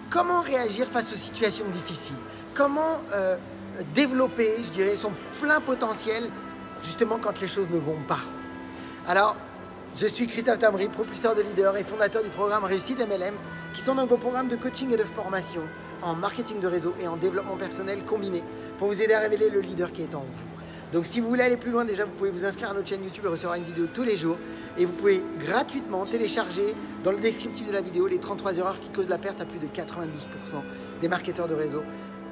comment réagir face aux situations difficiles, comment développer, je dirais, son plein potentiel, justement quand les choses ne vont pas. Alors, je suis Christophe Tamri, propulseur de leader et fondateur du programme Réussite MLM, qui sont donc vos programmes de coaching et de formation en marketing de réseau et en développement personnel combiné pour vous aider à révéler le leader qui est en vous. Donc si vous voulez aller plus loin, déjà vous pouvez vous inscrire à notre chaîne YouTube et recevoir une vidéo tous les jours. Et vous pouvez gratuitement télécharger dans le descriptif de la vidéo les 33 erreurs qui causent la perte à plus de 92% des marketeurs de réseau.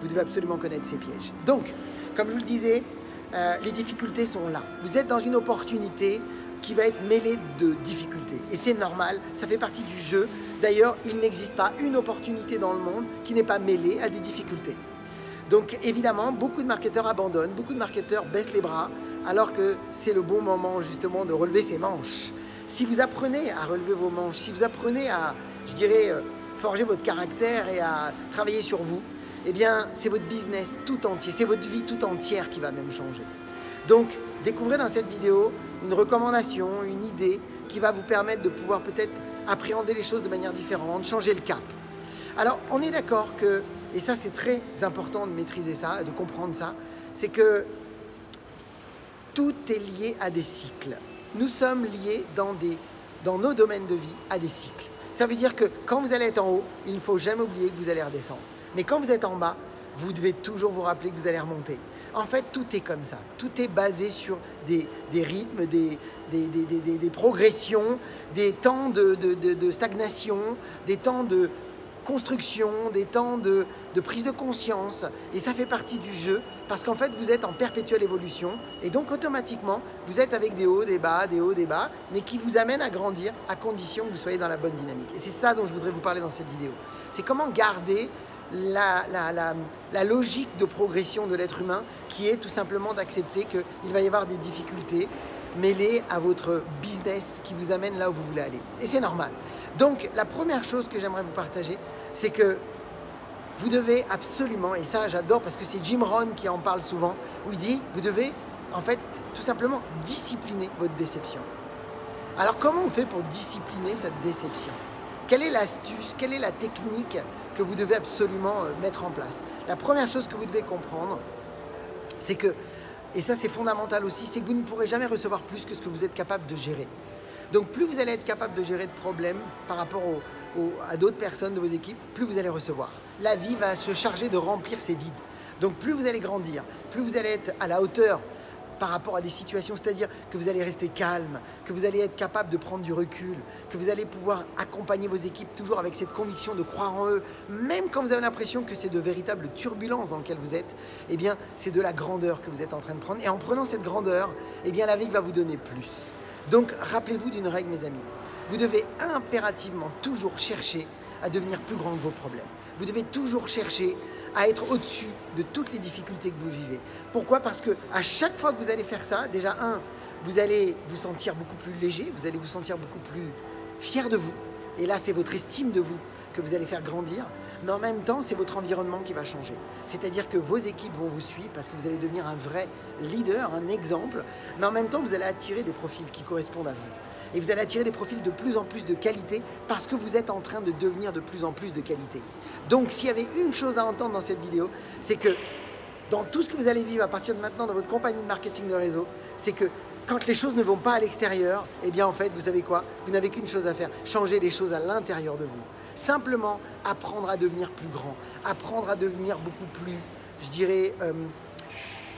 Vous devez absolument connaître ces pièges. Donc, comme je vous le disais, les difficultés sont là. Vous êtes dans une opportunité qui va être mêlée de difficultés. Et c'est normal, ça fait partie du jeu. D'ailleurs, il n'existe pas une opportunité dans le monde qui n'est pas mêlée à des difficultés. Donc évidemment, beaucoup de marketeurs abandonnent, beaucoup de marketeurs baissent les bras, alors que c'est le bon moment justement de relever ses manches. Si vous apprenez à relever vos manches, si vous apprenez à, je dirais, forger votre caractère et à travailler sur vous, eh bien c'est votre business tout entier, c'est votre vie tout entière qui va même changer. Donc découvrez dans cette vidéo une recommandation, une idée qui va vous permettre de pouvoir peut-être appréhender les choses de manière différente, changer le cap. Alors on est d'accord que, et ça c'est très important de maîtriser ça, de comprendre ça, c'est que tout est lié à des cycles. Nous sommes liés dans nos domaines de vie à des cycles. Ça veut dire que quand vous allez être en haut, il ne faut jamais oublier que vous allez redescendre. Mais quand vous êtes en bas, vous devez toujours vous rappeler que vous allez remonter. En fait, tout est comme ça. Tout est basé sur des rythmes, des progressions, des temps de stagnation, des temps de construction, des temps de prise de conscience. Et ça fait partie du jeu parce qu'en fait, vous êtes en perpétuelle évolution. Et donc, automatiquement, vous êtes avec des hauts, des bas, mais qui vous amènent à grandir à condition que vous soyez dans la bonne dynamique. Et c'est ça dont je voudrais vous parler dans cette vidéo. C'est comment garder la logique de progression de l'être humain qui est tout simplement d'accepter qu'il va y avoir des difficultés mêlées à votre business qui vous amène là où vous voulez aller. Et c'est normal. Donc la première chose que j'aimerais vous partager, c'est que vous devez absolument, et ça j'adore parce que c'est Jim Rohn qui en parle souvent, où il dit, vous devez en fait tout simplement discipliner votre déception. Alors comment on fait pour discipliner cette déception ? Quelle est l'astuce, quelle est la technique que vous devez absolument mettre en place? La première chose que vous devez comprendre, c'est que, et ça c'est fondamental aussi, c'est que vous ne pourrez jamais recevoir plus que ce que vous êtes capable de gérer. Donc plus vous allez être capable de gérer de problèmes par rapport à d'autres personnes de vos équipes, plus vous allez recevoir. La vie va se charger de remplir ces vides. Donc plus vous allez grandir, plus vous allez être à la hauteur par rapport à des situations, c'est-à-dire que vous allez rester calme, que vous allez être capable de prendre du recul, que vous allez pouvoir accompagner vos équipes toujours avec cette conviction de croire en eux, même quand vous avez l'impression que c'est de véritables turbulences dans lesquelles vous êtes, eh bien c'est de la grandeur que vous êtes en train de prendre. Et en prenant cette grandeur, eh bien la vie va vous donner plus. Donc rappelez-vous d'une règle, mes amis, vous devez impérativement toujours chercher à devenir plus grand que vos problèmes. Vous devez toujours chercher à être au-dessus de toutes les difficultés que vous vivez. Pourquoi? Parce que à chaque fois que vous allez faire ça, déjà vous allez vous sentir beaucoup plus léger, vous allez vous sentir beaucoup plus fier de vous. Et là, c'est votre estime de vous que vous allez faire grandir. Mais en même temps, c'est votre environnement qui va changer. C'est-à-dire que vos équipes vont vous suivre parce que vous allez devenir un vrai leader, un exemple. Mais en même temps, vous allez attirer des profils qui correspondent à vous. Et vous allez attirer des profils de plus en plus de qualité parce que vous êtes en train de devenir de plus en plus de qualité. Donc, s'il y avait une chose à entendre dans cette vidéo, c'est que dans tout ce que vous allez vivre à partir de maintenant dans votre compagnie de marketing de réseau, c'est que quand les choses ne vont pas à l'extérieur, eh bien en fait, vous savez quoi? Vous n'avez qu'une chose à faire, changer les choses à l'intérieur de vous. Simplement apprendre à devenir plus grand, apprendre à devenir beaucoup plus, je dirais,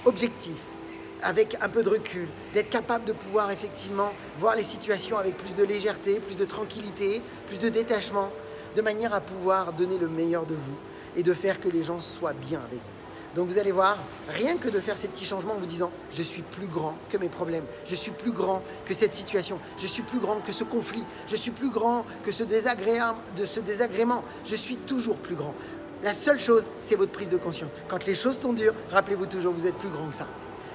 objectif, avec un peu de recul, d'être capable de pouvoir effectivement voir les situations avec plus de légèreté, plus de tranquillité, plus de détachement, de manière à pouvoir donner le meilleur de vous et de faire que les gens soient bien avec vous. Donc vous allez voir, rien que de faire ces petits changements en vous disant « je suis plus grand que mes problèmes, je suis plus grand que cette situation, je suis plus grand que ce conflit, je suis plus grand que ce désagrément, je suis toujours plus grand ». La seule chose, c'est votre prise de conscience. Quand les choses sont dures, rappelez-vous toujours, vous êtes plus grand que ça.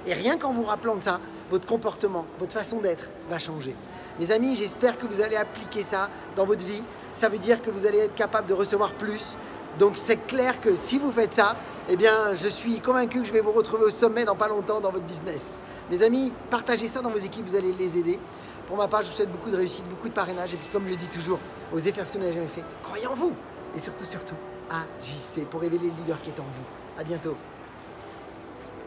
Et rien qu'en vous rappelant de ça, votre comportement, votre façon d'être va changer. Mes amis, j'espère que vous allez appliquer ça dans votre vie. Ça veut dire que vous allez être capable de recevoir plus. Donc c'est clair que si vous faites ça, eh bien je suis convaincu que je vais vous retrouver au sommet dans pas longtemps dans votre business. Mes amis, partagez ça dans vos équipes, vous allez les aider. Pour ma part, je vous souhaite beaucoup de réussite, beaucoup de parrainage. Et puis comme je dis toujours, osez faire ce que vous n'avez jamais fait. Croyez en vous. Et surtout, agissez pour révéler le leader qui est en vous. À bientôt.